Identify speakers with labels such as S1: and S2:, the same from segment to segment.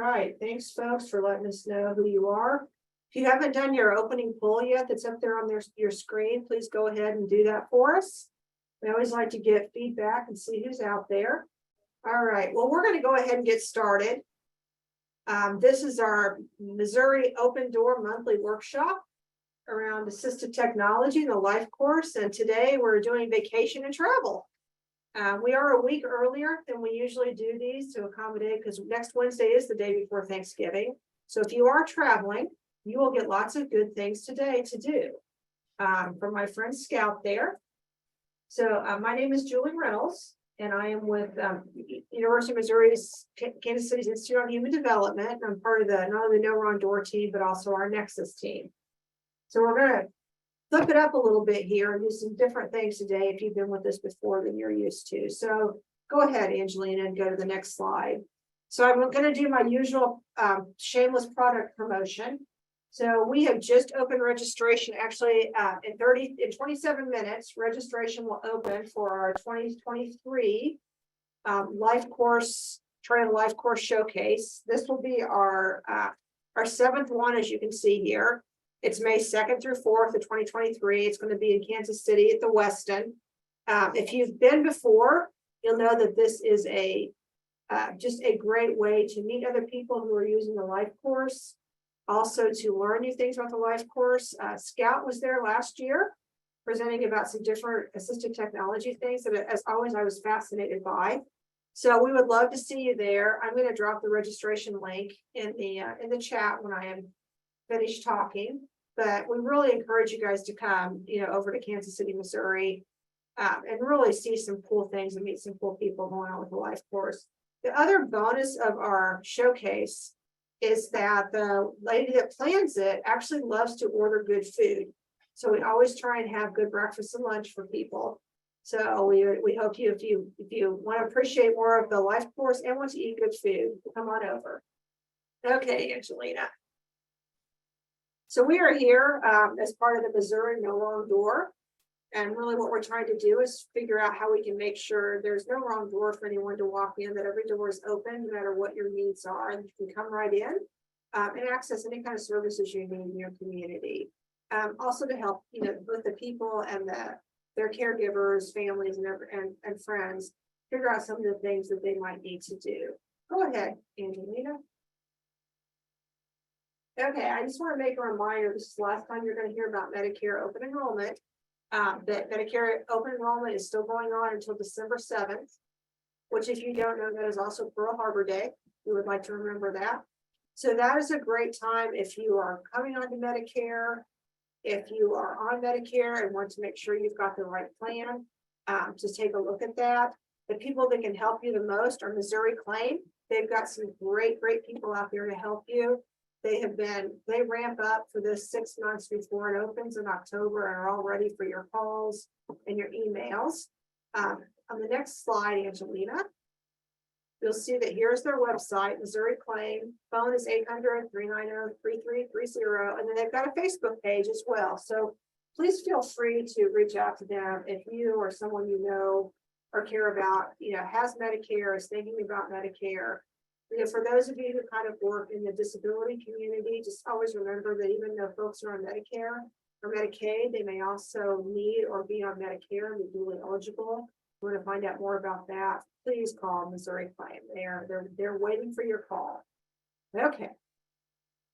S1: right, thanks folks for letting us know who you are. If you haven't done your opening poll yet, that's up there on your screen, please go ahead and do that for us. We always like to get feedback and see who's out there. All right, well, we're going to go ahead and get started. This is our Missouri Open Door monthly workshop around assistive technology in the life course, and today we're doing vacation and travel. We are a week earlier than we usually do these to accommodate, because next Wednesday is the day before Thanksgiving. So if you are traveling, you will get lots of good things today to do. From my friend Scout there. So my name is Julie Reynolds, and I am with University of Missouri's Kansas City's Institute on Human Development. I'm part of the not only the No Wrong Door team, but also our Nexus team. So we're going to flip it up a little bit here and do some different things today if you've been with us before than you're used to. So go ahead, Angelina, and go to the next slide. So I'm going to do my usual shameless product promotion. So we have just opened registration. Actually, in 27 minutes, registration will open for our 2023 life course, Trail Life Course Showcase. This will be our 7th one, as you can see here. It's May 2nd through 4th of 2023. It's going to be in Kansas City at the Westin. If you've been before, you'll know that this is just a great way to meet other people who are using the life course. Also to learn new things about the life course. Scout was there last year, presenting about some different assistive technology things that, as always, I was fascinated by. So we would love to see you there. I'm going to drop the registration link in the chat when I am finished talking. But we really encourage you guys to come, over to Kansas City, Missouri, and really see some cool things and meet some cool people going on with the life course. The other bonus of our showcase is that the lady that plans it actually loves to order good food. So we always try and have good breakfast and lunch for people. So we hope if you want to appreciate more of the life course and want to eat good food, come on over. Okay, Angelina. So we are here as part of the Missouri No Wrong Door. And really what we're trying to do is figure out how we can make sure there's no wrong door for anyone to walk in, that every door is open, no matter what your needs are, and you can come right in and access any kind of services you need in your community. Also to help, with the people and their caregivers, families, and friends, figure out some of the things that they might need to do. Go ahead, Angelina. Okay, I just want to make a reminder, this is the last time you're going to hear about Medicare open enrollment. That Medicare open enrollment is still going on until December 7th, which, if you don't know, that is also Pearl Harbor Day. We would like to remember that. So that is a great time if you are coming onto Medicare, if you are on Medicare and want to make sure you've got the right plan, to take a look at that. The people that can help you the most are Missouri Claim. They've got some great people out there to help you. They ramp up for this 6 months before it opens in October and are all ready for your calls and your emails. On the next slide, Angelina, you'll see that here's their website, Missouri Claim. Phone is 800-390-3330. And then they've got a Facebook page as well. So please feel free to reach out to them if you or someone you know or care about, has Medicare, is thinking about Medicare. For those of you who kind of work in the disability community, just always remember that even though folks are on Medicare or Medicaid, they may also need or be on Medicare and be duly eligible. If you want to find out more about that, please call Missouri Claim. They're waiting for your call. Okay.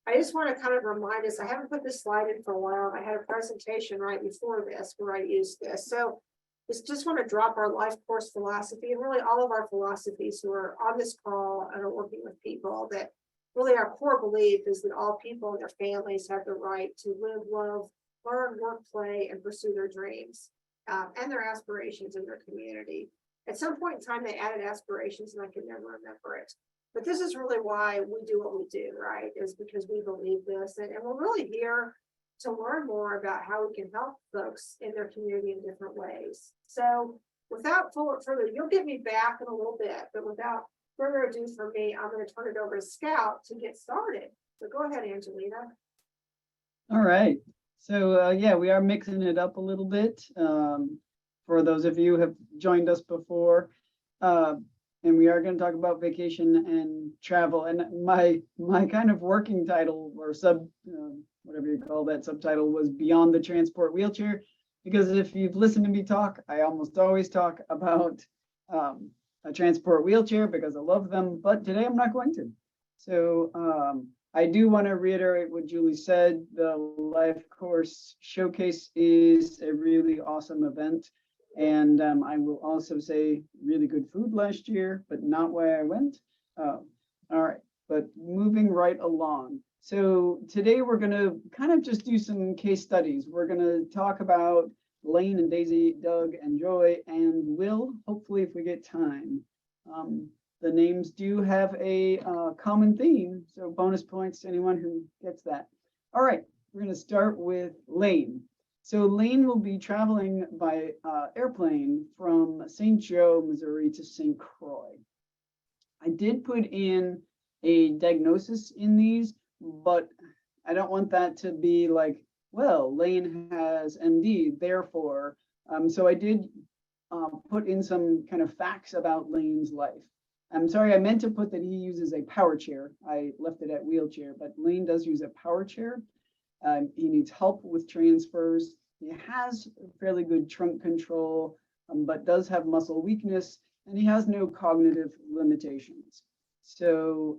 S1: I just want to kind of remind us, I haven't put this slide in for a while. I had a presentation right before this where I used this. So just want to drop our life course philosophy and really all of our philosophies who are on this call and are working with people, that really our core belief is that all people and their families have the right to live, love, learn, work, play, and pursue their dreams and their aspirations in their community. At some point in time, they added aspirations and I can never remember it. But this is really why we do what we do, right? Is because we believe this. And we're really here to learn more about how we can help folks in their community in different ways. So without further, you'll get me back in a little bit, but without further ado for me, I'm going to turn it over to Scout to get started. So go ahead, Angelina.
S2: All right. So yeah, we are mixing it up a little bit. For those of you who have joined us before, and we are going to talk about vacation and travel. And my kind of working title or whatever you call that subtitle was Beyond the Transport Wheelchair, because if you've listened to me talk, I almost always talk about a transport wheelchair because I love them, but today I'm not going to. So I do want to reiterate what Julie said. The Life Course Showcase is a really awesome event. And I will also say really good food last year, but not why I went. All right, but moving right along. So today we're going to kind of just do some case studies. We're going to talk about Lane and Daisy, Doug and Joy, and Will, hopefully if we get time. The names do have a common theme, so bonus points to anyone who gets that. All right, we're going to start with Lane. So Lane will be traveling by airplane from St. Joe, Missouri to St. Croix. I did put in a diagnosis in these, but I don't want that to be like, well, Lane has MD, therefore. So I did put in some kind of facts about Lane's life. I'm sorry, I meant to put that he uses a power chair. I left it at wheelchair, but Lane does use a power chair. He needs help with transfers. He has fairly good trunk control, but does have muscle weakness, and he has no cognitive limitations. So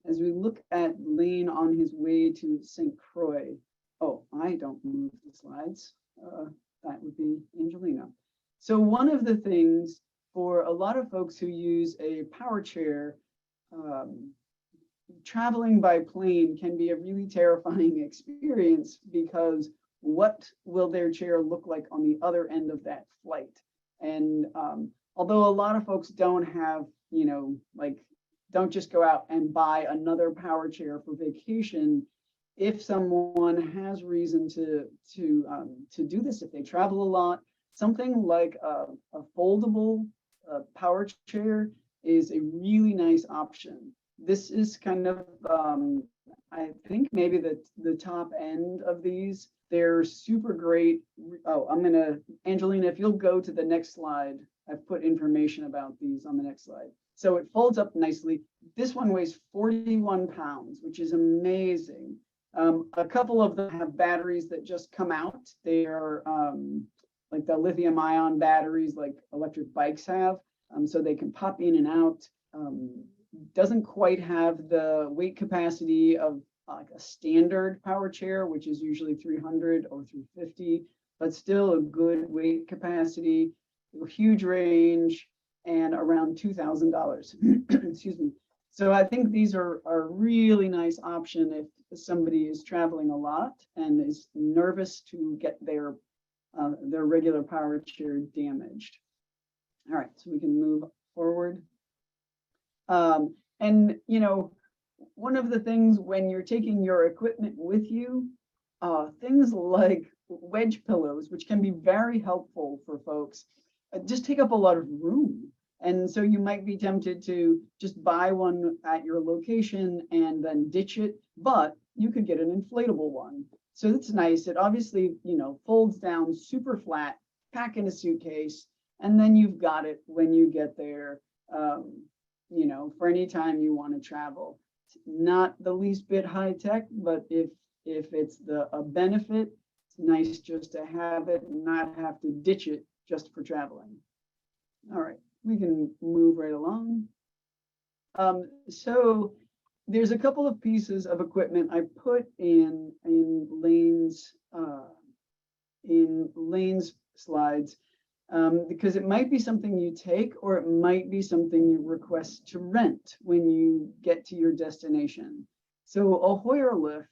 S2: as we look at Lane on his way to St. Croix, oh, I don't move the slides. That would be Angelina. So one of the things for a lot of folks who use a power chair, traveling by plane can be a really terrifying experience because what will their chair look like on the other end of that flight? And although a lot of folks don't have, don't just go out and buy another power chair for vacation, if someone has reason to do this, if they travel a lot, something like a foldable power chair is a really nice option. This is kind of, I think maybe the top end of these. They're super great. Oh, Angelina, if you'll go to the next slide, I've put information about these on the next slide. So it folds up nicely. This one weighs 41 pounds, which is amazing. A couple of them have batteries that just come out. They are like the lithium ion batteries like electric bikes have. So they can pop in and out. Doesn't quite have the weight capacity of like a standard power chair, which is usually 300 or 350, but still a good weight capacity, a huge range, and around $2,000. Excuse me. So I think these are a really nice option if somebody is traveling a lot and is nervous to get their regular power chair damaged. All right, so we can move forward. And one of the things when you're taking your equipment with you, things like wedge pillows, which can be very helpful for folks, just take up a lot of room. And so you might be tempted to just buy one at your location and then ditch it, but you could get an inflatable one. So that's nice. It obviously, folds down super flat, pack in a suitcase, and then you've got it when you get there, for any time you want to travel. It's not the least bit high tech, but if it's a benefit, it's nice just to have it and not have to ditch it just for traveling. All right, we can move right along. So there's a couple of pieces of equipment I put in Lane's slides because it might be something you take or it might be something you request to rent when you get to your destination. So a Hoyer lift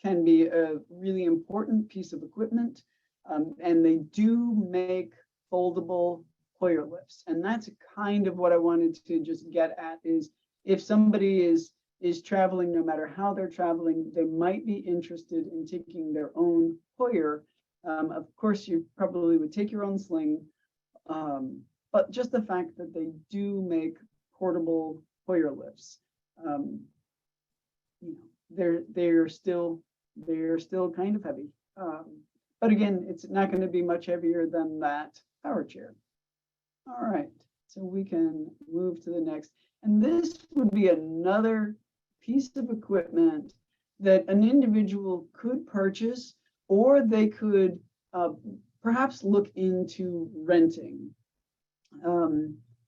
S2: can be a really important piece of equipment, and they do make foldable Hoyer lifts. And that's kind of what I wanted to just get at is if somebody is traveling, no matter how they're traveling, they might be interested in taking their own Hoyer. Of course, you probably would take your own sling, but just the fact that they do make portable Hoyer lifts, they're still kind of heavy. But again, it's not going to be much heavier than that power chair. All right, So we can move to the next. And this would be another piece of equipment that an individual could purchase, or they could perhaps look into renting.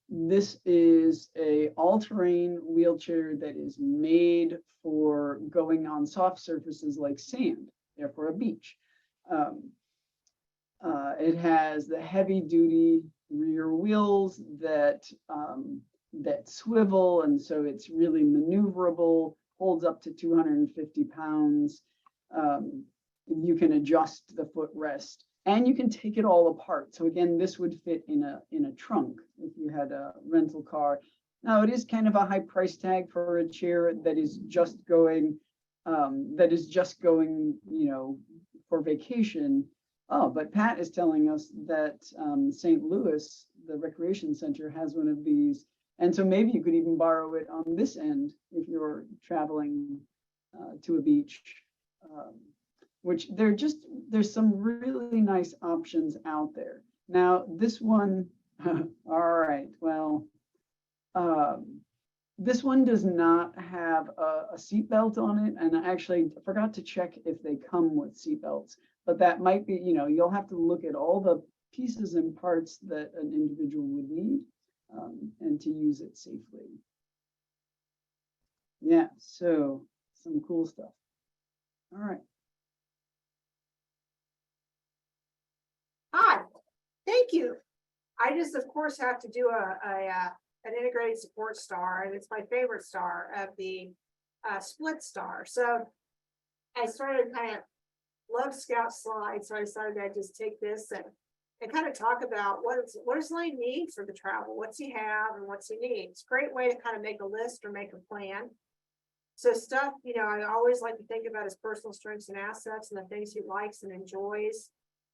S2: This is a all-terrain wheelchair that is made for going on soft surfaces like sand, therefore a beach. It has the heavy-duty rear wheels that that swivel, and so it's really maneuverable, holds up to 250 pounds. You can adjust the footrest, and you can take it all apart. So again, this would fit in a trunk if you had a rental car. Now, it is kind of a high price tag for a chair that is just going, you know, for vacation. Oh, but Pat is telling us that St. Louis, the recreation center, has one of these. And so maybe you could even borrow it on this end if you're traveling to a beach, which there's some really nice options out there. Now, this one, all right, well, this one does not have a seat belt on it. And I actually forgot to check if they come with seat belts, but that might be, you know, you'll have to look at all the pieces and parts that an individual would need and to use it safely. Yeah, so some cool stuff. All right.
S1: Hi, thank you. I just, of course, have to do an integrated support star, and it's my favorite star of the split star. So I started kind of love Scout slides, so I decided I'd just take this and kind of talk about what does Lane need for the travel? What's he have and what's he need? It's a great way to kind of make a list or make a plan. So stuff, you know, I always like to think about his personal strengths and assets and the things he likes and enjoys.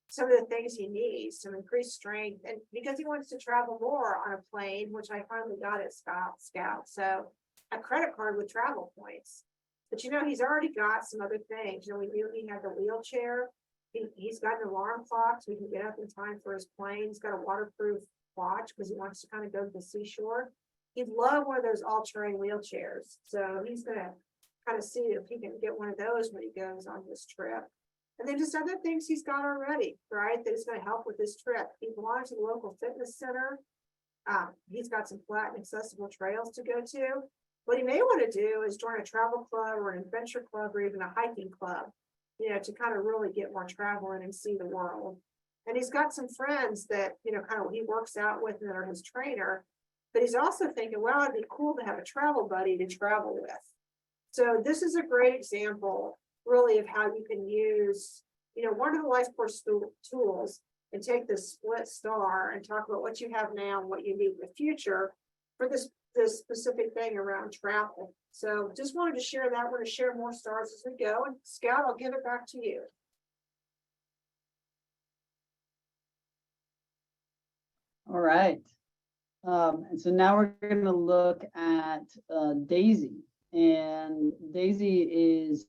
S1: Some of the things he needs to increase strength, and because he wants to travel more on a plane, which I finally got at Scout. So a credit card with travel points. But you know, he's already got some other things. You know, we knew he had the wheelchair. He's got an alarm clock so he can get up in time for his plane. He's got a waterproof watch because he wants to kind of go to the seashore. He'd love one of those all-terrain wheelchairs. So he's gonna kind of see if he can get one of those when he goes on this trip. And then just other things he's got already, right? That is going to help with this trip. He belongs to the local fitness center. He's got some flat and accessible trails to go to. What he may want to do is join a travel club or an adventure club or even a hiking club, you know, to kind of really get more travel in and see the world. And he's got some friends that, you know, kind of he works out with and that are his trainer. But he's also thinking, well, it'd be cool to have a travel buddy to travel with. So this is a great example really of how you can use, you know, one of the life course tools and take this split star and talk about what you have now and what you need in the future for this specific thing around travel. So just wanted to share that. We're going to share more stars as we go. And Scout, I'll give it back to you.
S2: All right. And so now we're going to look at Daisy. And Daisy is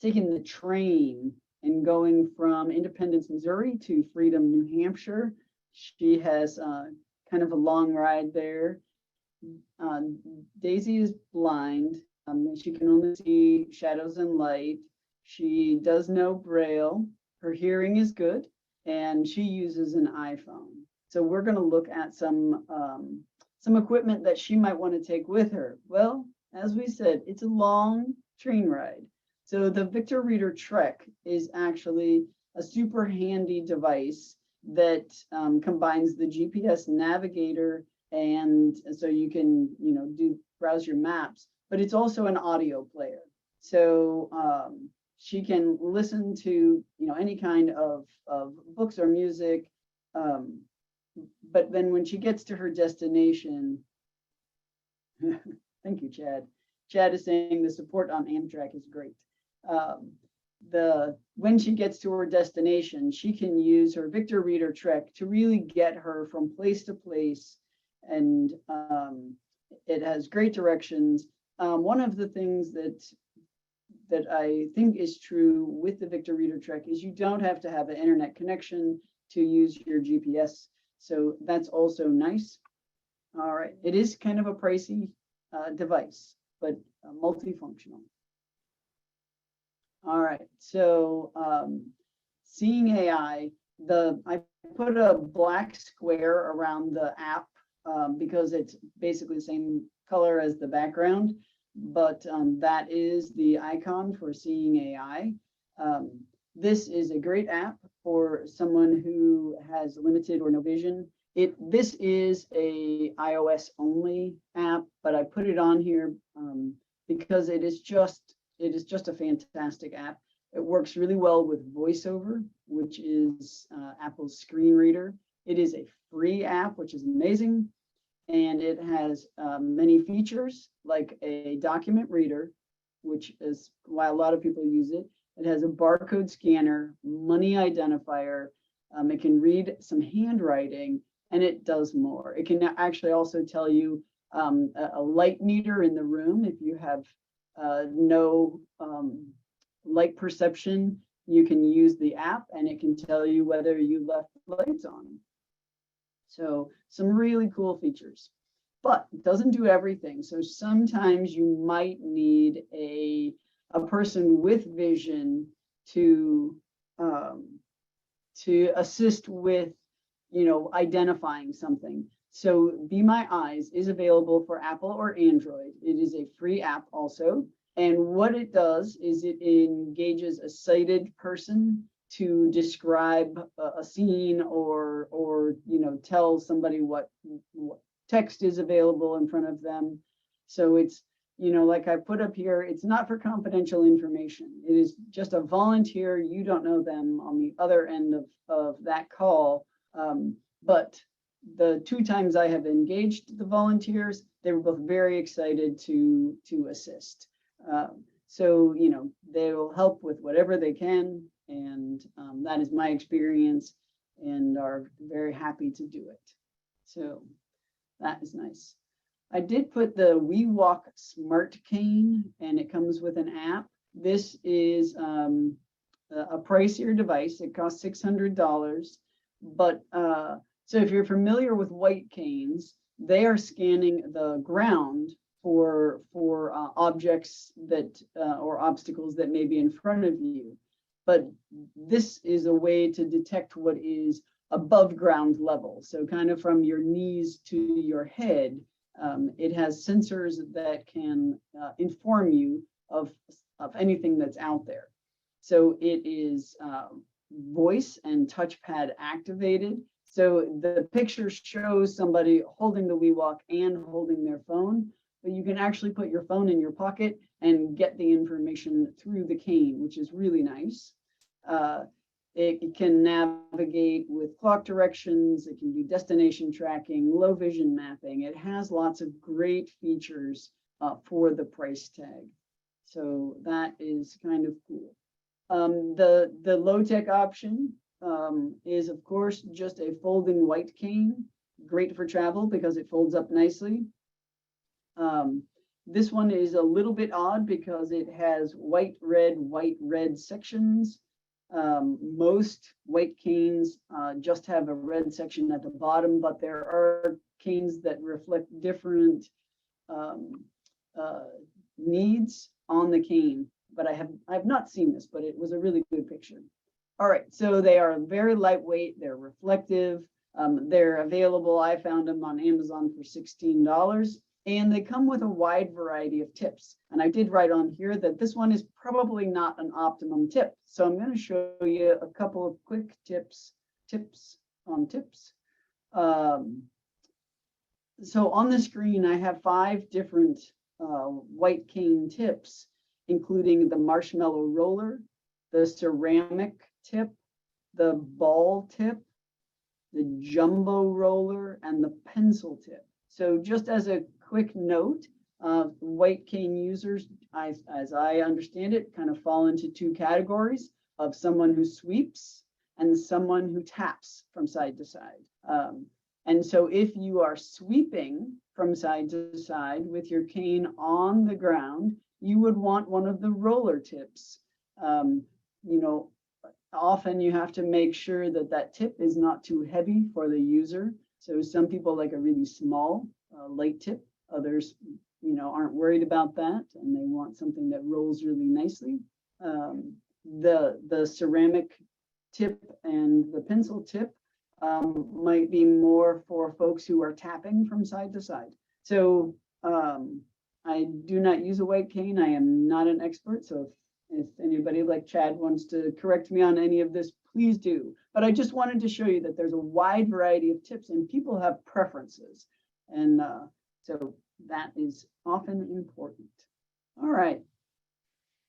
S2: taking the train and going from Independence, Missouri to Freedom, New Hampshire. She has kind of a long ride there. Daisy is blind. She can only see shadows and light. She does know Braille. Her hearing is good, and she uses an iPhone. So we're going to look at some equipment that she might want to take with her. Well, as we said, it's a long train ride. So the Victor Reader Trek is actually a super handy device that combines the GPS navigator, and so you can, you know, browse your maps, but it's also an audio player. So she can listen to, you know, any kind of books or music. But then when she gets to her destination, thank you, Chad. Chad is saying the support on AMTRAK is great. When she gets to her destination, she can use her Victor Reader Trek to really get her from place to place, and it has great directions. One of the things that I think is true with the Victor Reader Trek is you don't have to have an internet connection to use your GPS, so that's also nice. All right, it is kind of a pricey device, but multifunctional. All right, so seeing AI, I put a black square around the app because it's basically the same color as the background, but that is the icon for seeing AI. This is a great app for someone who has limited or no vision. This is a iOS only app, but I put it on here because it is just a fantastic app. It works really well with VoiceOver, which is Apple's screen reader. It is a free app, which is amazing. And it has many features like a document reader, which is why a lot of people use it. It has a barcode scanner, money identifier. It can read some handwriting, and it does more. It can actually also tell you a light meter in the room. If you have no light perception, you can use the app and it can tell you whether you left lights on. So some really cool features, but it doesn't do everything. So sometimes you might need a person with vision to assist with, identifying something. So Be My Eyes is available for Apple or Android. It is a free app also. And what it does is it engages a sighted person to describe a scene or tell somebody what text is available in front of them. So it's, like I put up here, it's not for confidential information. It is just a volunteer. You don't know them on the other end of that call. But the 2 times I have engaged the volunteers, they were both very excited to assist. So, they will help with whatever they can. And that is my experience, and are very happy to do it. So that is nice. I did put the WEWALK Smart Cane, and it comes with an app. This is a pricier device. It costs $600. But so if you're familiar with white canes, they are scanning the ground for objects that or obstacles that may be in front of you. But this is a way to detect what is above ground level. So kind of from your knees to your head, it has sensors that can inform you of anything that's out there. So it is voice and touchpad activated. So the picture shows somebody holding the WEWALK and holding their phone, but you can actually put your phone in your pocket and get the information through the cane, which is really nice. It can navigate with clock directions. It can do destination tracking, low vision mapping. It has lots of great features for the price tag. So that is kind of cool. The low-tech option is, of course, just a folding white cane, great for travel because it folds up nicely. This one is a little bit odd because it has white, red sections. Most white canes just have a red section at the bottom, but there are canes that reflect different needs on the cane. But I have not seen this, but it was a really good picture. All right, so they are very lightweight. They're reflective. They're available. I found them on Amazon for $16. And they come with a wide variety of tips. And I did write on here that this one is probably not an optimum tip. So I'm going to show you a couple of quick tips on tips. So on the screen, I have 5 different white cane tips, including the marshmallow roller, the ceramic tip, the ball tip, the jumbo roller, and the pencil tip. So just as a quick note, white cane users, as I understand it, kind of fall into 2 categories of someone who sweeps and someone who taps from side to side. And so if you are sweeping from side to side with your cane on the ground, you would want one of the roller tips. Often you have to make sure that that tip is not too heavy for the user. So some people like a really small light tip. Others, aren't worried about that and they want something that rolls really nicely. The ceramic tip and the pencil tip might be more for folks who are tapping from side to side. So I do not use a white cane. I am not an expert. So if anybody like Chad wants to correct me on any of this, please do. But I just wanted to show you that there's a wide variety of tips and people have preferences. And so that is often important. All right,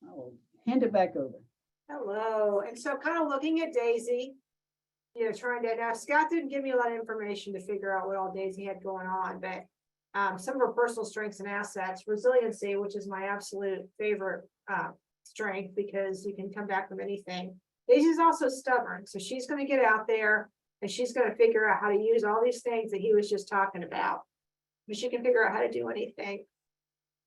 S2: I'll hand it back over.
S1: Hello, and so kind of looking at Daisy, trying to, now Scott didn't give me a lot of information to figure out what all Daisy had going on, but some of her personal strengths and assets, resiliency, which is my absolute favorite strength because you can come back from anything. Daisy's also stubborn, so she's going to get out there and she's going to figure out how to use all these things that he was just talking about. But she can figure out how to do anything.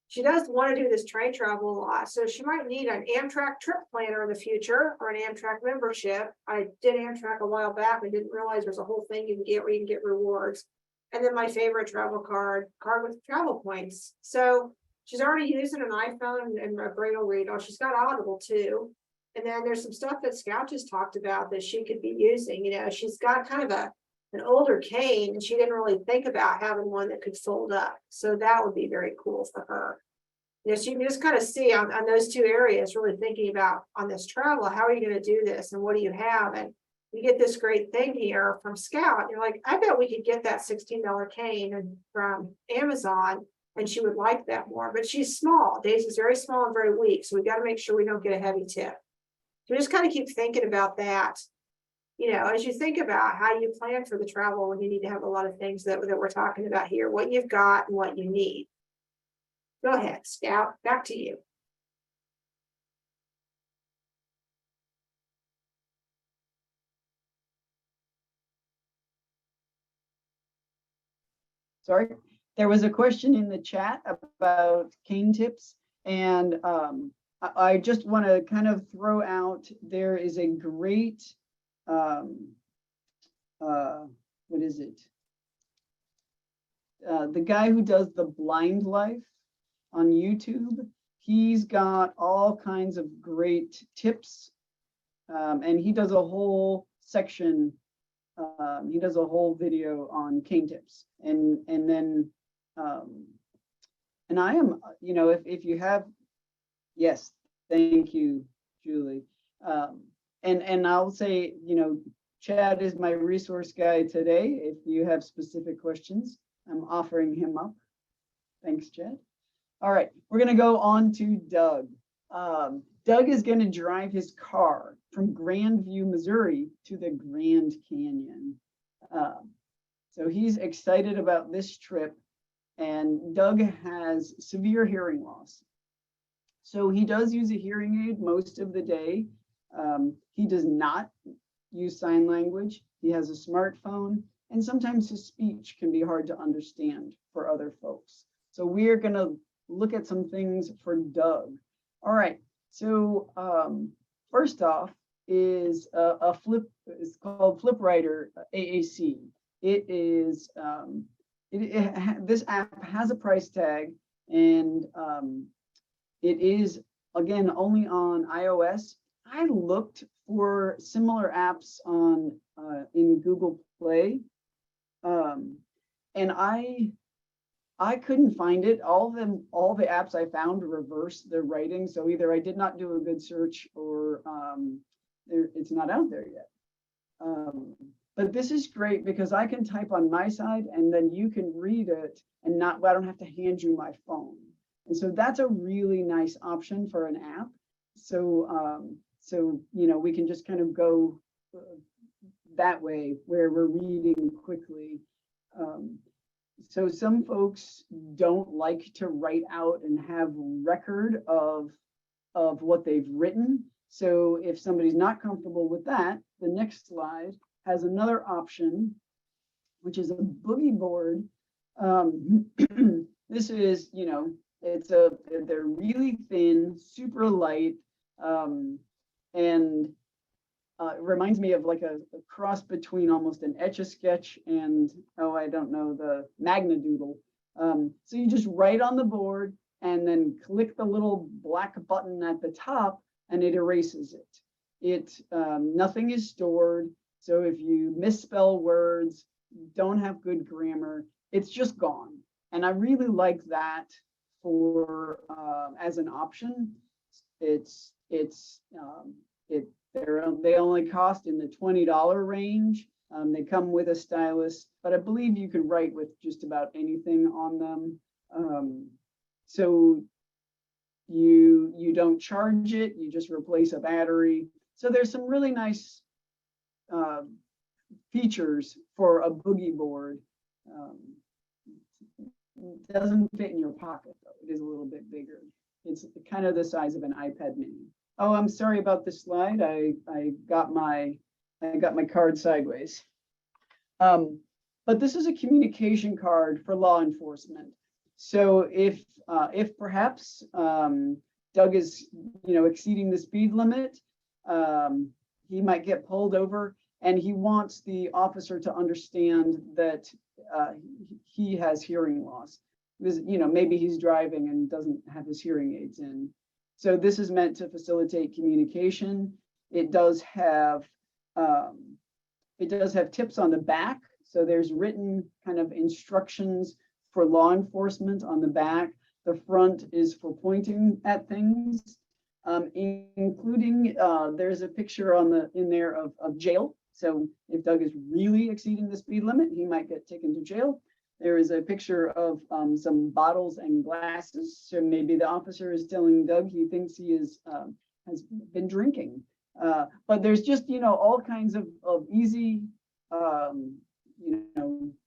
S1: She does want to do this train travel a lot, so she might need an AMTRAK trip planner in the future or an AMTRAK membership. I did AMTRAK a while back and didn't realize there's a whole thing you can get where you can get rewards. And then my favorite travel card with travel points. So she's already using an iPhone and a braille reader. She's got Audible too. And then there's some stuff that Scout just talked about that she could be using. She's got kind of an older cane and she didn't really think about having one that could fold up. So that would be very cool for her. So you can just kind of see on those two areas, really thinking about on this travel, how are you going to do this and what do you have? And you get this great thing here from Scout. You're like, I bet we could get that $16 cane from Amazon and she would like that more, but she's small. Daisy's very small and very weak. So we got to make sure we don't get a heavy tip. So just kind of keep thinking about that. As you think about how you plan for the travel when you need to have a lot of things that we're talking about here, what you've got and what you need. Go ahead, Scout, back to you.
S2: Sorry, there was a question in the chat about cane tips, and I just want to kind of throw out, there is a great, what is it? The guy who does the blind life on YouTube, he's got all kinds of great tips, and he does a whole section. He does a whole video on cane tips, and then and I am, if you have, yes, thank you, Julie, and I'll say, Chad is my resource guy today. If you have specific questions, I'm offering him up. Thanks, Chad. All right, we're going to go on to Doug. Doug is going to drive his car from Grandview, Missouri to the Grand Canyon. So he's excited about this trip, and Doug has severe hearing loss. So he does use a hearing aid most of the day. He does not use sign language. He has a smartphone, and sometimes his speech can be hard to understand for other folks. So we are going to look at some things for Doug. All right, so first off is a flip, it's called FlipWriter AAC. It is, this app has a price tag, and it is, again, only on iOS. I looked for similar apps on in Google Play, and I couldn't find it. All the apps I found reverse the writing. So either I did not do a good search or it's not out there yet. But this is great because I can type on my side and then you can read it and I don't have to hand you my phone. And so that's a really nice option for an app. So, we can just kind of go that way where we're reading quickly. So some folks don't like to write out and have record of what they've written. So if somebody's not comfortable with that, the next slide has another option, which is a boogie board. This is, they're really thin, super light, and it reminds me of like a cross between almost an Etch-a-Sketch and, oh, I don't know, the Magnadoodle. So you just write on the board and then click the little black button at the top and it erases it. Nothing is stored. So if you misspell words, don't have good grammar, it's just gone. And I really like that for as an option. They only cost in the $20 range. They come with a stylus, but I believe you can write with just about anything on them. So you don't charge it, you just replace a battery. So there's some really nice features for a boogie board. It doesn't fit in your pocket though. It is a little bit bigger. It's kind of the size of an iPad mini. Oh, I'm sorry about this slide. I got my card sideways. But this is a communication card for law enforcement. So if perhaps Doug is, exceeding the speed limit, he might get pulled over, and he wants the officer to understand that he has hearing loss. Because, maybe he's driving and doesn't have his hearing aids in. So this is meant to facilitate communication. It does have tips on the back. So there's written kind of instructions for law enforcement on the back. The front is for pointing at things, including there's a picture in there of jail. So if Doug is really exceeding the speed limit, he might get taken to jail. There is a picture of some bottles and glasses. So maybe the officer is telling Doug he thinks he has been drinking. But there's just, all kinds of easy,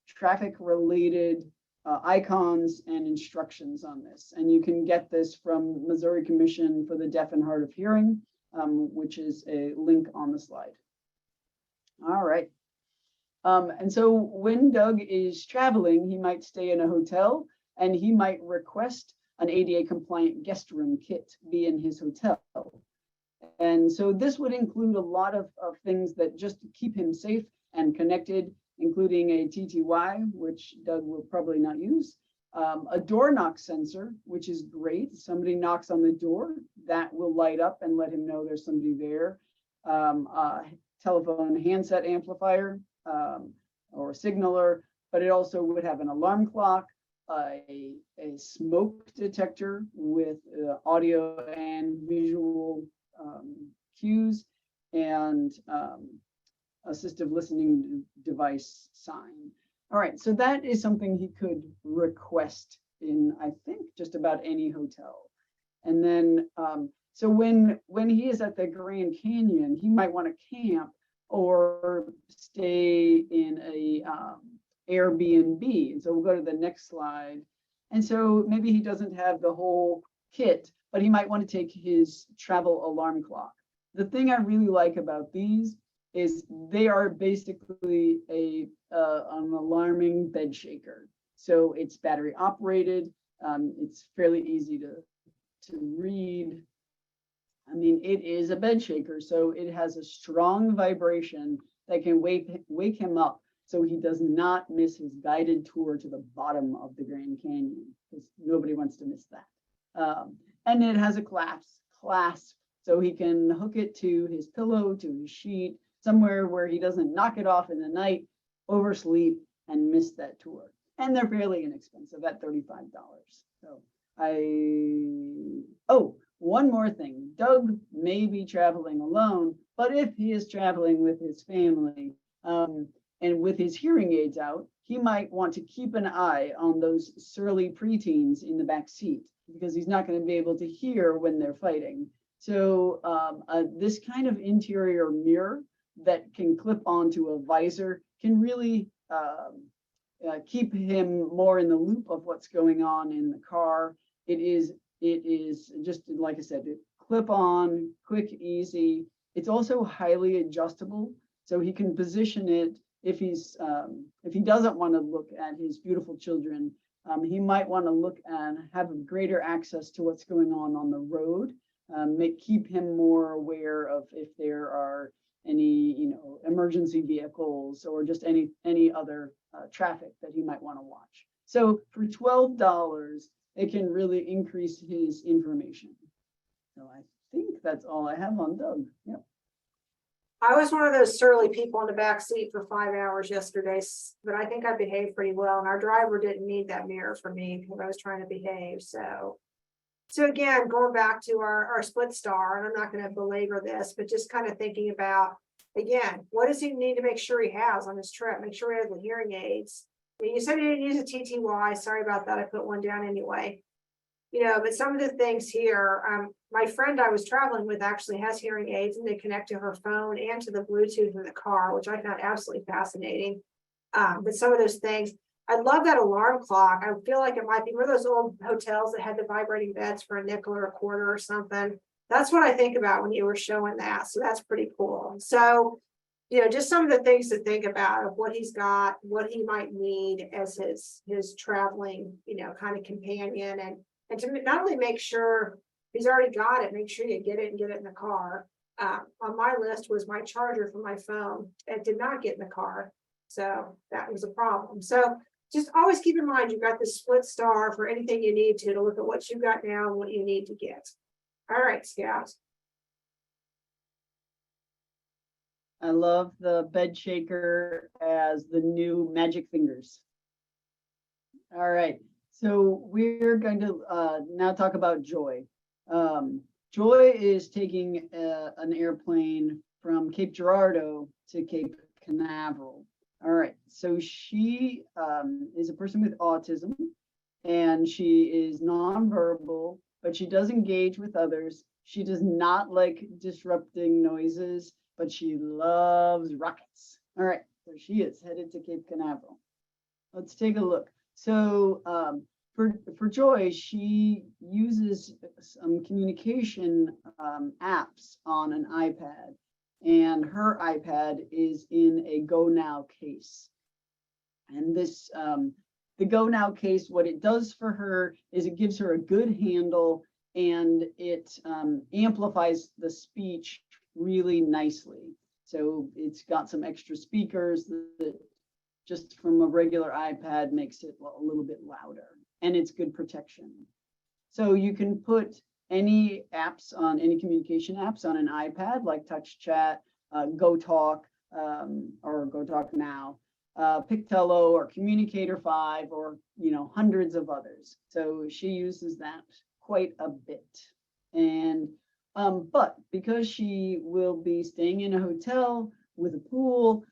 S2: traffic related icons and instructions on this. And you can get this from Missouri Commission for the Deaf and Hard of Hearing, which is a link on the slide. All right. And so when Doug is traveling, he might stay in a hotel and he might request an ADA compliant guest room kit be in his hotel. And so this would include a lot of things that just keep him safe and connected, including a TTY, which Doug will probably not use, a door knock sensor, which is great. Somebody knocks on the door, that will light up and let him know there's somebody there. A telephone handset amplifier, or signaler, but it also would have an alarm clock, a smoke detector with audio and visual cues, and assistive listening device sign. All right, so that is something he could request in, I think, just about any hotel. And then, so when he is at the Grand Canyon, he might want to camp or stay in a Airbnb. And so we'll go to the next slide. And so maybe he doesn't have the whole kit, but he might want to take his travel alarm clock. The thing I really like about these is they are basically an alarming bed shaker. So it's battery operated. It's fairly easy to read. I mean, it is a bed shaker, so it has a strong vibration that can wake him up so he does not miss his guided tour to the bottom of the Grand Canyon, because nobody wants to miss that. And it has a clasp, so he can hook it to his pillow, to his sheet, somewhere where he doesn't knock it off in the night, oversleep, and miss that tour. And they're fairly inexpensive at $35. So one more thing. Doug may be traveling alone, but if he is traveling with his family and with his hearing aids out, he might want to keep an eye on those surly preteens in the back seat, because he's not going to be able to hear when they're fighting. So this kind of interior mirror that can clip onto a visor can really keep him more in the loop of what's going on in the car. It is just, like I said, clip on, quick, easy. It's also highly adjustable, so he can position it if he doesn't want to look at his beautiful children. He might want to look and have greater access to what's going on the road. Keep him more aware of if there are any emergency vehicles or just any other traffic that he might want to watch. So for $12, it can really increase his information. So I think that's all I have on Doug. Yep.
S1: I was one of those surly people in the back seat for 5 hours yesterday, but I think I behaved pretty well, and our driver didn't need that mirror for me because I was trying to behave, so. So again, going back to our split star, and I'm not gonna belabor this, but just kind of thinking about, again, what does he need to make sure he has on his trip? Make sure he has the hearing aids. And you said he didn't use a TTY, sorry about that, I put one down anyway. You know, but some of the things here, my friend I was traveling with actually has hearing aids, and they connect to her phone and to the Bluetooth in the car, which I found absolutely fascinating. But some of those things, I love that alarm clock. I feel like it might be one of those old hotels that had the vibrating beds for a nickel or a quarter or something. That's what I think about when you were showing that. So that's pretty cool. So, you know, just some of the things to think about of what he's got, what he might need as his traveling, you know, kind of companion, and to not only make sure he's already got it, make sure you get it and get it in the car. On my list was my charger for my phone. It did not get in the car. So that was a problem. So just always keep in mind, you've got this split star for anything you need to look at what you've got now and what you need to get. All right, Scouts.
S2: I love the bed shaker as the new magic fingers. All right, so we're going to now talk about Joy. Joy is taking an airplane from Cape Girardeau to Cape Canaveral. All right, so she is a person with autism, and she is nonverbal, but she does engage with others. She does not like disrupting noises, but she loves rockets. All right, so she is headed to Cape Canaveral. Let's take a look. So for Joy, she uses some communication apps on an iPad, and her iPad is in a Go Now case. And this, the Go Now case, what it does for her is it gives her a good handle, and it amplifies the speech really nicely. So it's got some extra speakers that just from a regular iPad makes it a little bit louder, and it's good protection. So you can put any apps on any communication apps on an iPad, like Touch Chat, Go Talk, or Go Talk Now, Pictello, or Communicator 5, or hundreds of others. So she uses that quite a bit. And but because she will be staying in a hotel with a pool,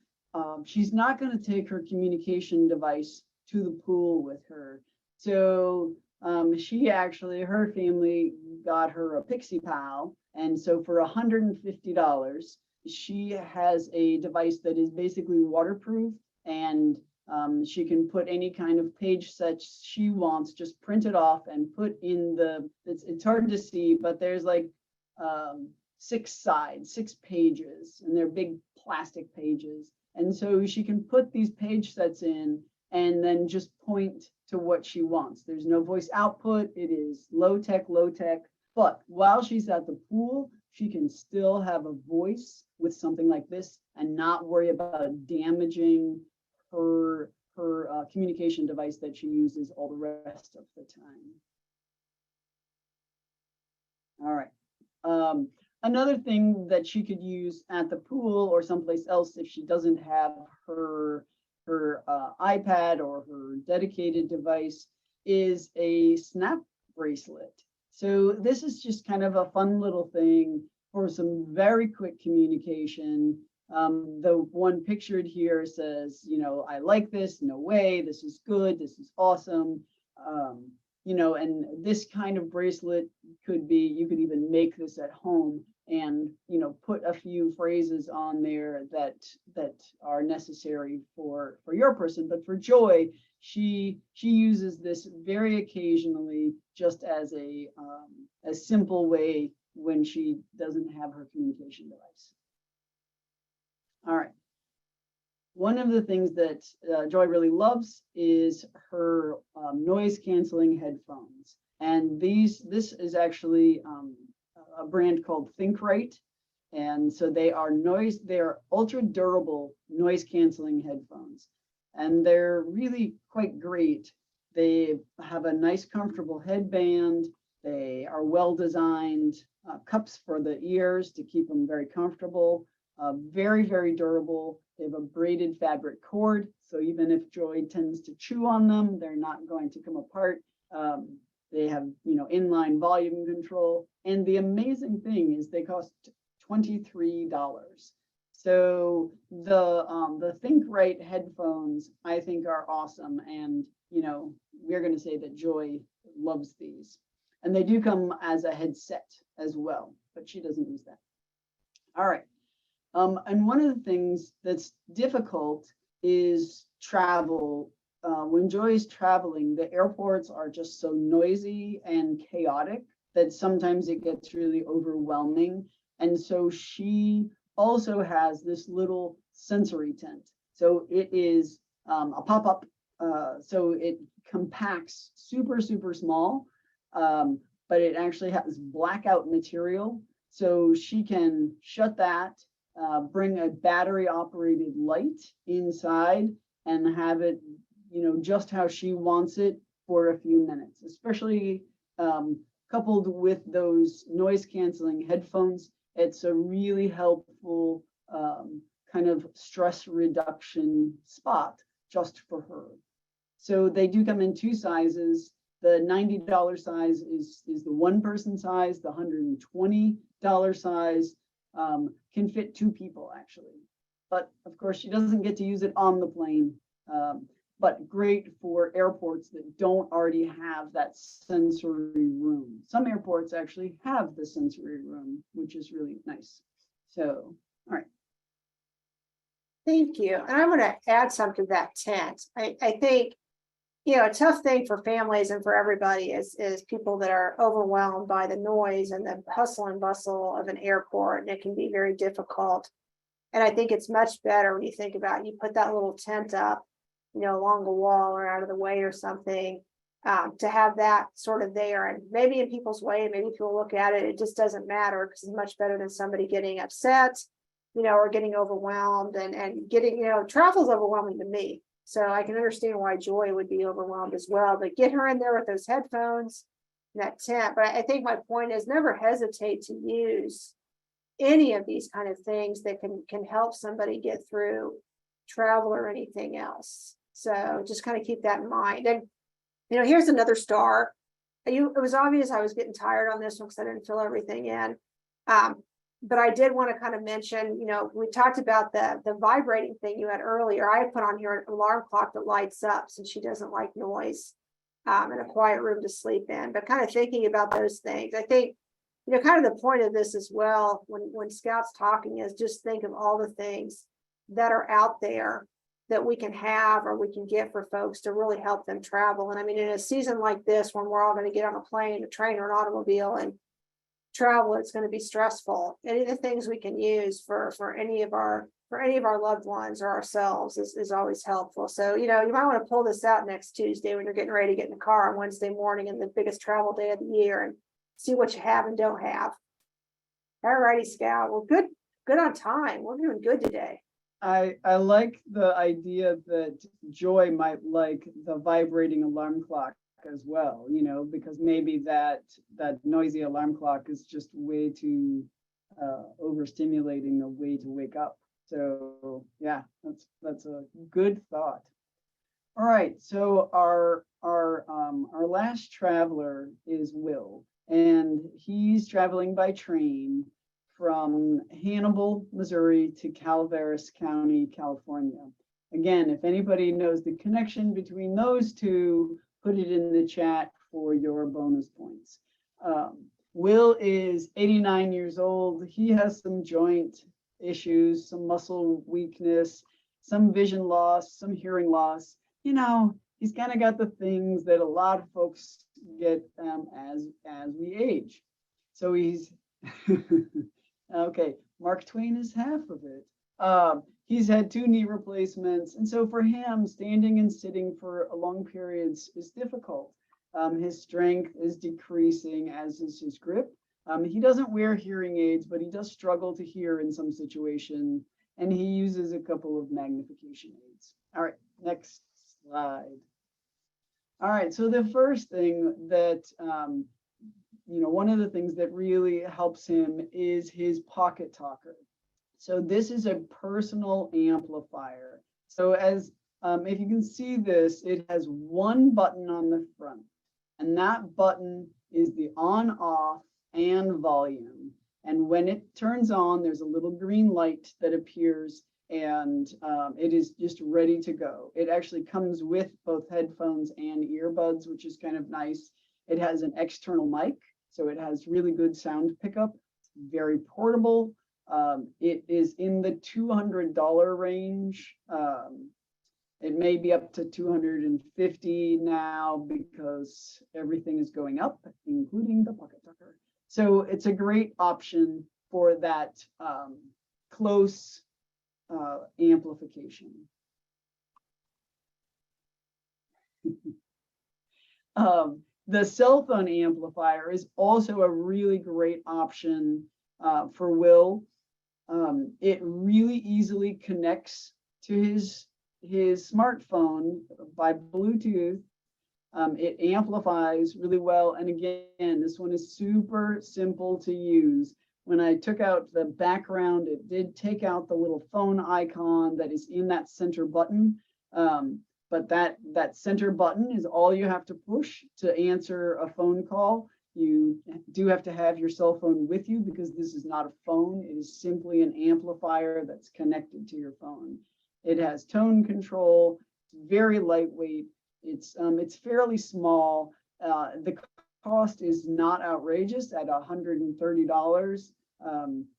S2: she's not going to take her communication device to the pool with her. So she actually, her family got her a Pixie Pal. And so for $150, she has a device that is basically waterproof, and she can put any kind of page sets she wants, just print it off and put in the, it's hard to see, but there's like 6 sides, 6 pages, and they're big plastic pages. And so she can put these page sets in and then just point to what she wants. There's no voice output. It is low tech. But while she's at the pool, she can still have a voice with something like this and not worry about damaging her communication device that she uses all the rest of the time. All right. Another thing that she could use at the pool or someplace else if she doesn't have her iPad or her dedicated device is a snap bracelet. So this is just kind of a fun little thing for some very quick communication. The one pictured here says, I like this, no way, this is good, this is awesome. And this kind of bracelet could be, you could even make this at home and, put a few phrases on there that are necessary for your person. But for Joy, she uses this very occasionally, just as a simple way when she doesn't have her communication device. All right. One of the things that Joy really loves is her noise canceling headphones. And this is actually a brand called ThinkRight. And so they are ultra durable noise canceling headphones. And they're really quite great. They have a nice, comfortable headband. They are well-designed cups for the ears to keep them very comfortable. Very, very durable. They have a braided fabric cord, so even if Joy tends to chew on them, they're not going to come apart. They have, inline volume control. And the amazing thing is they cost $23. So the Think Right headphones, I think, are awesome. And, we're going to say that Joy loves these. And they do come as a headset as well, but she doesn't use that. All right. And one of the things that's difficult is travel. When Joy is traveling, the airports are just so noisy and chaotic that sometimes it gets really overwhelming. And so she also has this little sensory tent. So it is a pop-up, so it compacts super, super small, but it actually has blackout material. So she can shut that, bring a battery operated light inside and have it, just how she wants it for a few minutes, especially coupled with those noise canceling headphones. It's a really helpful kind of stress reduction spot just for her. So they do come in two sizes. The $90 size is the one person size. The $120 size can fit two people actually. But of course she doesn't get to use it on the plane. But great for airports that don't already have that sensory room. Some airports actually have the sensory room, which is really nice. So, all right.
S1: Thank you. And I want to add something to that tent. I think, a tough thing for families and for everybody is people that are overwhelmed by the noise and the hustle and bustle of an airport, and it can be very difficult. And I think it's much better when you think about it, you put that little tent up, along the wall or out of the way or something, to have that sort of there, and maybe in people's way, maybe people look at it, it just doesn't matter because it's much better than somebody getting upset, or getting overwhelmed and getting, travel's overwhelming to me. So I can understand why Joy would be overwhelmed as well, but get her in there with those headphones, and that tent. But I think my point is never hesitate to use any of these kind of things that can help somebody get through travel or anything else. So just kind of keep that in mind. And, here's another star. It was obvious I was getting tired on this one because I didn't fill everything in. But I did want to kind of mention, we talked about the vibrating thing you had earlier. I put on here an alarm clock that lights up since she doesn't like noise, and a quiet room to sleep in. But kind of thinking about those things, I think, kind of the point of this as well, when Scout's talking, is just think of all the things that are out there that we can have or we can get for folks to really help them travel. And I mean, in a season like this, when we're all going to get on a plane, a train, or an automobile and travel, it's going to be stressful. Any of the things we can use for any of our loved ones or ourselves is always helpful. So, you might want to pull this out next Tuesday when you're getting ready to get in the car on Wednesday morning and the biggest travel day of the year, and see what you have and don't have. All righty, Scout. Well, good on time. We're doing good today.
S2: I like the idea that Joy might like the vibrating alarm clock as well, because maybe that noisy alarm clock is just way too overstimulating a way to wake up. So yeah, that's a good thought. All right, so our last traveler is Will, and he's traveling by train from Hannibal, Missouri to Calaveras County, California. Again, if anybody knows the connection between those two, put it in the chat for your bonus points. Will is 89 years old. He has some joint issues, some muscle weakness, some vision loss, some hearing loss. He's kind of got the things that a lot of folks get as we age. So he's okay. Mark Twain is half of it. He's had 2 knee replacements, and so for him, standing and sitting for long periods is difficult. His strength is decreasing, as is his grip. He doesn't wear hearing aids, but he does struggle to hear in some situations, and he uses a couple of magnification aids. All right, next slide. All right, so the first thing that, one of the things that really helps him is his pocket talker. So this is a personal amplifier. So if you can see this, it has one button on the front, and that button is the on, off, and volume. And when it turns on, there's a little green light that appears, and it is just ready to go. It actually comes with both headphones and earbuds, which is kind of nice. It has an external mic, so it has really good sound pickup. It's very portable. It is in the $200 range. It may be up to $250 now because everything is going up, including the pocket tucker. So it's a great option for that close amplification. The cell phone amplifier is also a really great option for Will. It really easily connects to his smartphone by Bluetooth. It amplifies really well. And again, this one is super simple to use. When I took out the background, it did take out the little phone icon that is in that center button. But that center button is all you have to push to answer a phone call. You do have to have your cell phone with you because this is not a phone. It is simply an amplifier that's connected to your phone. It has tone control, very lightweight. It's fairly small. The cost is not outrageous at $130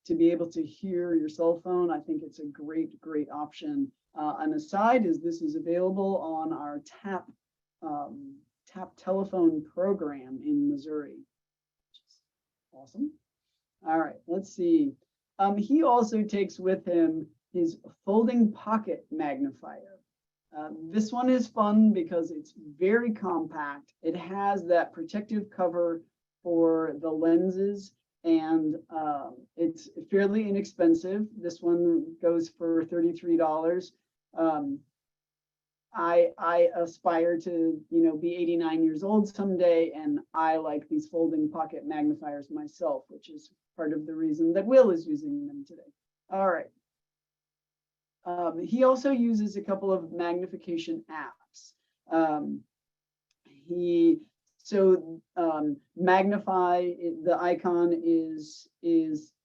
S2: to be able to hear your cell phone. I think it's a great option. On the side is this is available on our TAP telephone program in Missouri, which is awesome. All right, let's see. He also takes with him his folding pocket magnifier. This one is fun because it's very compact. It has that protective cover for the lenses, and it's fairly inexpensive. This one goes for $33. I aspire to, be 89 years old someday, and I like these folding pocket magnifiers myself, which is part of the reason that Will is using them today. All right. He also uses a couple of magnification apps. Magnify, the icon is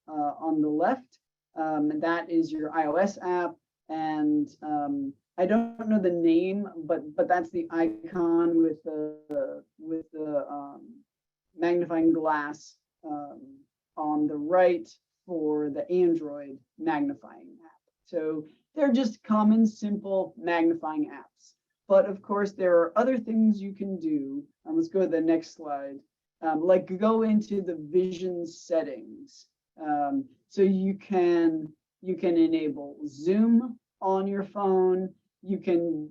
S2: on the left, and that is your iOS app. And I don't know the name, but that's the icon with the magnifying glass on the right for the Android magnifying app. So they're just common, simple magnifying apps. But of course, there are other things you can do. Let's go to the next slide. Like go into the vision settings. So you can enable zoom on your phone. You can,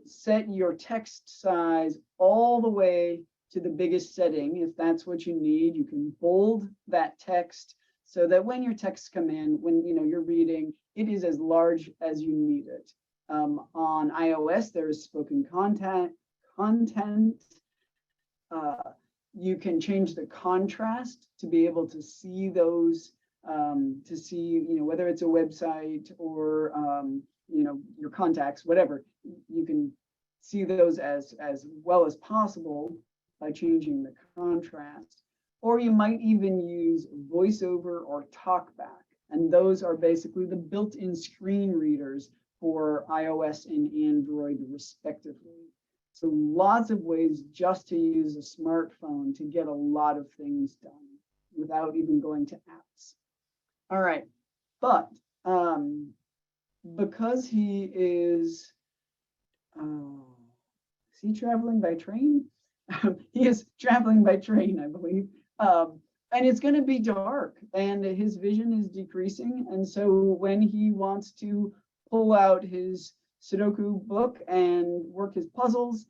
S2: set your text size all the way to the biggest setting. If that's what you need, you can bold that text so that when your texts come in, when you're reading, it is as large as you need it. On iOS, there is spoken content. You can change the contrast to be able to see those, whether it's a website or your contacts, whatever. You can see those as well as possible by changing the contrast. Or you might even use voiceover or talkback. And those are basically the built-in screen readers for iOS and Android respectively. So lots of ways just to use a smartphone to get a lot of things done without even going to apps. All right, but because he is he traveling by train? He is traveling by train, I believe. And it's going to be dark and his vision is decreasing. And so when he wants to pull out his Sudoku book and work his puzzles,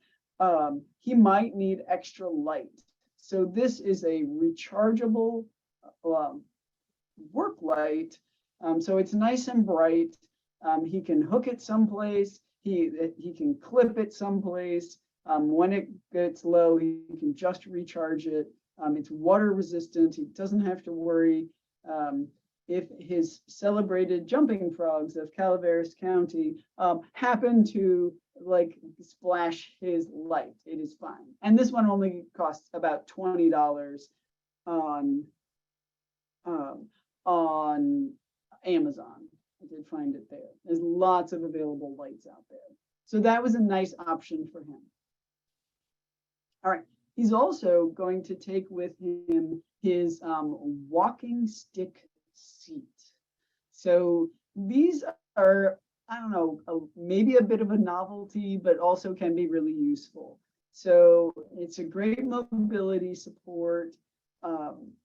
S2: he might need extra light. So this is a rechargeable work light. So it's nice and bright. He can hook it someplace. He can clip it someplace. When it gets low, he can just recharge it. It's water resistant. He doesn't have to worry if his celebrated jumping frogs of Calaveras County happen to like splash his light. It is fine. And this one only costs about $20 on Amazon. I did find it there. There's lots of available lights out there. So that was a nice option for him. All right. He's also going to take with him his walking stick seat. So these are, I don't know, maybe a bit of a novelty, but also can be really useful. So it's a great mobility support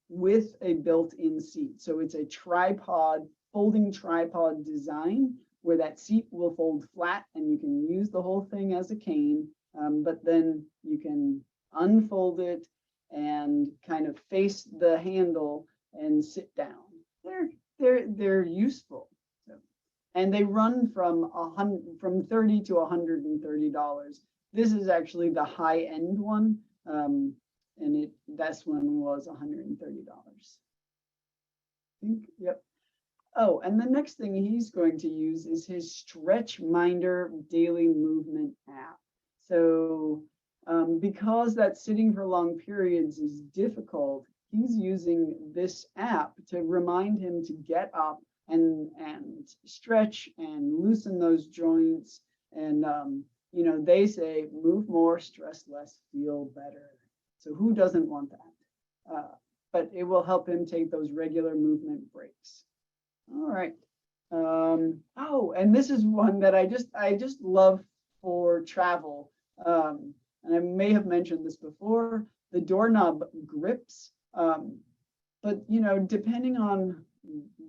S2: with a built-in seat. So it's a tripod, folding tripod design where that seat will fold flat and you can use the whole thing as a cane, but then you can unfold it and kind of face the handle and sit down. They're useful. So, and they run from $30 to $130. This is actually the high end one. And this one was $130. I think, yep. Oh, and the next thing he's going to use is his Stretch Minder daily movement app. So because that sitting for long periods is difficult, he's using this app to remind him to get up and stretch and loosen those joints. And, you know, they say move more, stress less, feel better. So who doesn't want that? But it will help him take those regular movement breaks. All right. Oh, and this is one that I just love for travel. And I may have mentioned this before, the doorknob grips. But, you know, depending on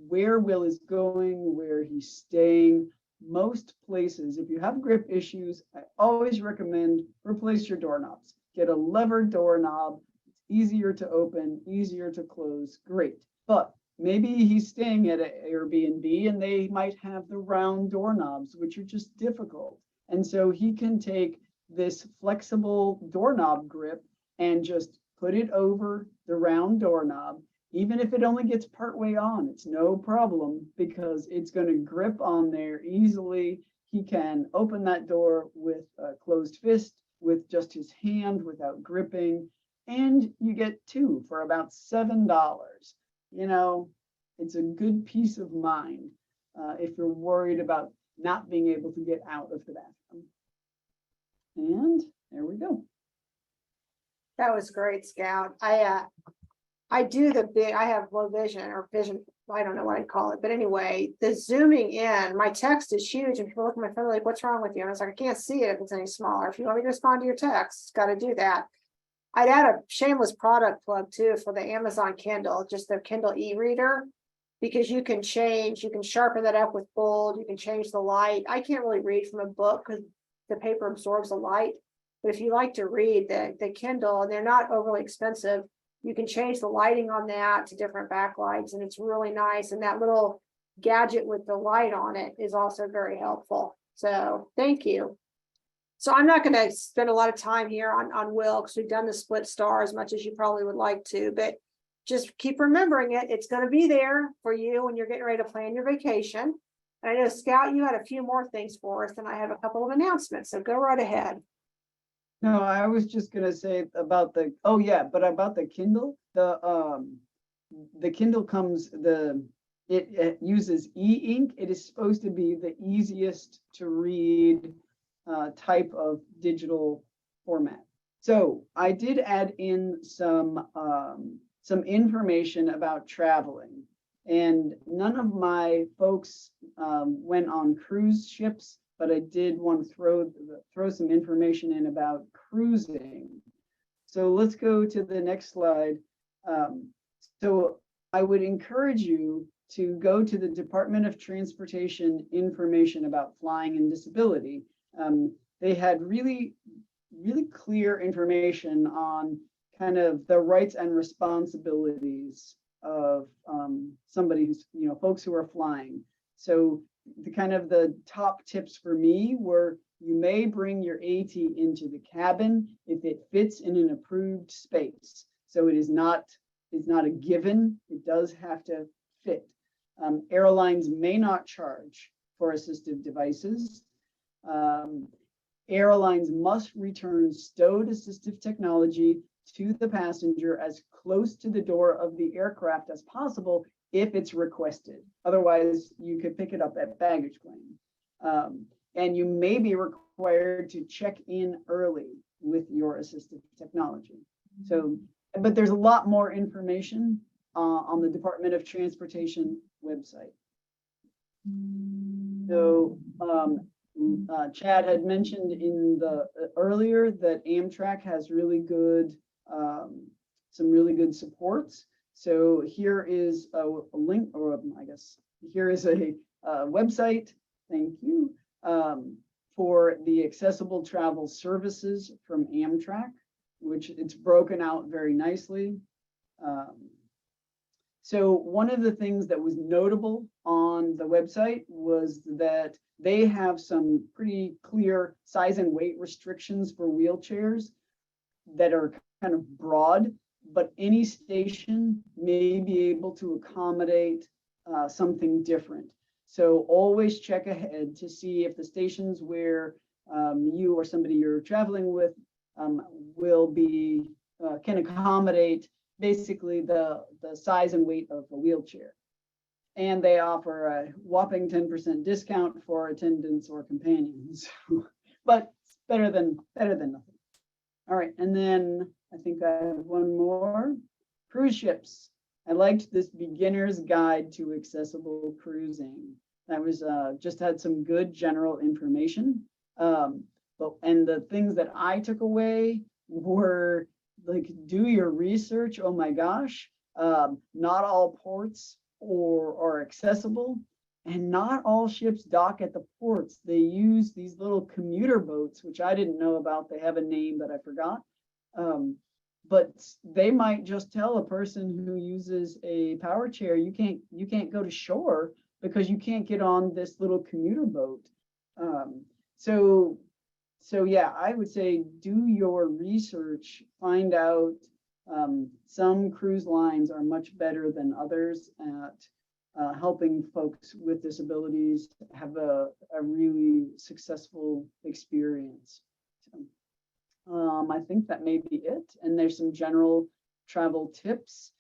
S2: where Will is going, where he's staying, most places, if you have grip issues, I always recommend replace your doorknobs. Get a levered doorknob. It's easier to open, easier to close. Great. But maybe he's staying at an Airbnb and they might have the round doorknobs, which are just difficult. And so he can take this flexible doorknob grip and just put it over the round doorknob. Even if it only gets partway on, it's no problem because it's going to grip on there easily. He can open that door with a closed fist, with just his hand without gripping, and you get two for about $7. You know, it's a good peace of mind if you're worried about not being able to get out of the bathroom. And there we go.
S1: That was great, Scout. I do I have low vision or vision, I don't know what I call it, but anyway, the zooming in, my text is huge and people look at my phone like, what's wrong with you? And I was like, I can't see it if it's any smaller. If you want me to respond to your text, it's got to do that. I'd add a shameless product plug too for the Amazon Kindle, just the Kindle e-reader, because you can sharpen that up with bold, you can change the light. I can't really read from a book because the paper absorbs the light. But if you like to read the Kindle, and they're not overly expensive, you can change the lighting on that to different backlights, and it's really nice. And that little gadget with the light on it is also very helpful. So thank you. So I'm not going to spend a lot of time here on Will because we've done the split star as much as you probably would like to, but just keep remembering it. It's going to be there for you when you're getting ready to plan your vacation. And I know, Scout, you had a few more things for us, and I have a couple of announcements, so go right ahead.
S2: No, I was just gonna say about the, oh yeah, but about the Kindle, the Kindle comes, it uses e-ink. It is supposed to be the easiest to read type of digital format. So I did add in some information about traveling, and none of my folks went on cruise ships, but I did want to throw some information in about cruising. So let's go to the next slide. So I would encourage you to go to the Department of Transportation information about flying and disability. They had really clear information on kind of the rights and responsibilities of somebody who's, folks who are flying. So the top tips for me were, you may bring your AT into the cabin if it fits in an approved space. So it's not a given, it does have to fit. Airlines may not charge for assistive devices. Airlines must return stowed assistive technology to the passenger as close to the door of the aircraft as possible if it's requested. Otherwise, you could pick it up at baggage claim. And you may be required to check in early with your assistive technology. So, but there's a lot more information on the Department of Transportation website. So Chad had mentioned in the earlier that AMTRAK has really good, some really good supports. So here is a link, or I guess here is a website. Thank you. For the accessible travel services from AMTRAK, which it's broken out very nicely. So one of the things that was notable on the website was that they have some pretty clear size and weight restrictions for wheelchairs that are kind of broad, but any station may be able to accommodate something different. So always check ahead to see if the stations where you or somebody you're traveling with will be, can accommodate basically the size and weight of a wheelchair. And they offer a whopping 10% discount for attendants or companions, but it's better than nothing. All right, and then I think I have one more. Cruise ships. I liked this beginner's guide to accessible cruising. That was just had some good general information. And the things that I took away were like, do your research. Oh my gosh, not all ports are accessible, and not all ships dock at the ports. They use these little commuter boats, which I didn't know about. They have a name that I forgot. But they might just tell a person who uses a power chair, you can't go to shore because you can't get on this little commuter boat. So yeah, I would say do your research, find out. Some cruise lines are much better than others at helping folks with disabilities have a really successful experience. So, I think that may be it. And there's some general travel tips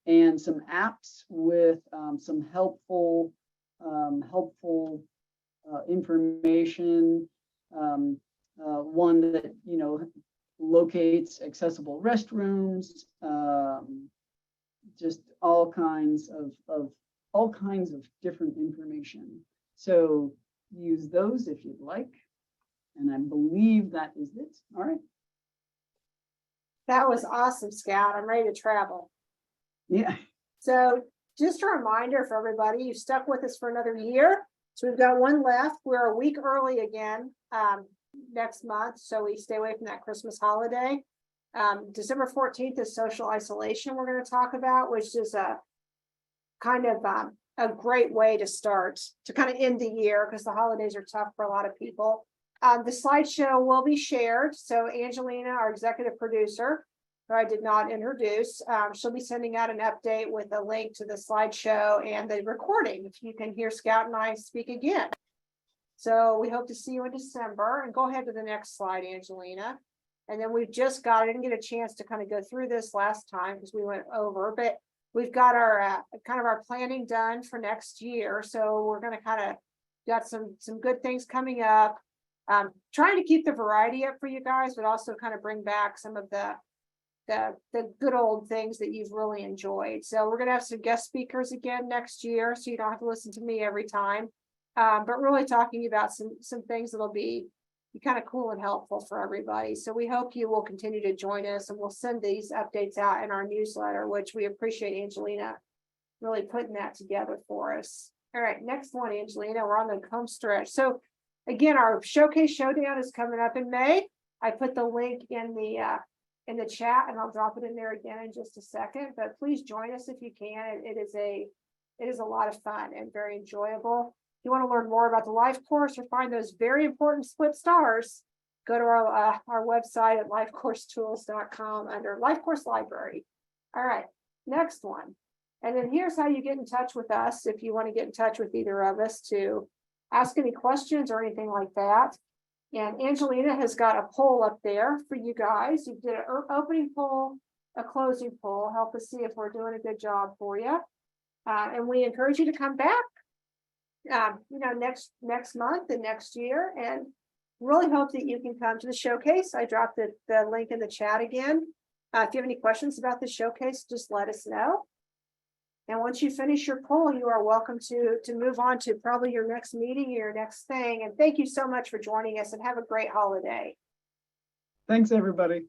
S2: and some apps with some helpful information. One that, you know, locates accessible restrooms, just all kinds of different information. So use those if you'd like. And I believe that is it. All right.
S1: That was awesome, Scout. I'm ready to travel.
S2: Yeah.
S1: So just a reminder for everybody, you stuck with us for another year. So we've got one left. We're a week early again next month. So we stay away from that Christmas holiday. December 14th is social isolation we're going to talk about, which is a kind of a great way to start to kind of end the year because the holidays are tough for a lot of people. The slideshow will be shared. So Angelina, our executive producer, who I did not introduce, she'll be sending out an update with a link to the slideshow and the recording, if you can hear Scout and I speak again. So we hope to see you in December. And go ahead to the next slide, Angelina. And then we've just got, I didn't get a chance to kind of go through this last time because we went over, but we've got our kind of our planning done for next year. So we're going to kind of got some good things coming up. Trying to keep the variety up for you guys, but also kind of bring back some of the good old things that you've really enjoyed. So we're going to have some guest speakers again next year, so you don't have to listen to me every time. But really talking about some things that'll be kind of cool and helpful for everybody. So we hope you will continue to join us, and we'll send these updates out in our newsletter, which we appreciate Angelina really putting that together for us. All right, next one, Angelina, we're on the home stretch. So again, our showcase showdown is coming up in May. I put the link in the chat, and I'll drop it in there again in just a second. But please join us if you can. It is a It is a lot of fun and very enjoyable. If you want to learn more about the life course or find those very important split stars, go to our website at lifecoursetools.com under Life Course Library. All right, next one. And then here's how you get in touch with us if you want to get in touch with either of us to ask any questions or anything like that. And Angelina has got a poll up there for you guys. You did an opening poll, a closing poll. Help us see if we're doing a good job for you. And we encourage you to come back, next month and next year, and really hope that you can come to the showcase. I dropped the link in the chat again. If you have any questions about the showcase, just let us know. And once you finish your poll, you are welcome to move on to probably your next meeting or your next thing. And thank you so much for joining us, and have a great holiday.
S2: Thanks, everybody.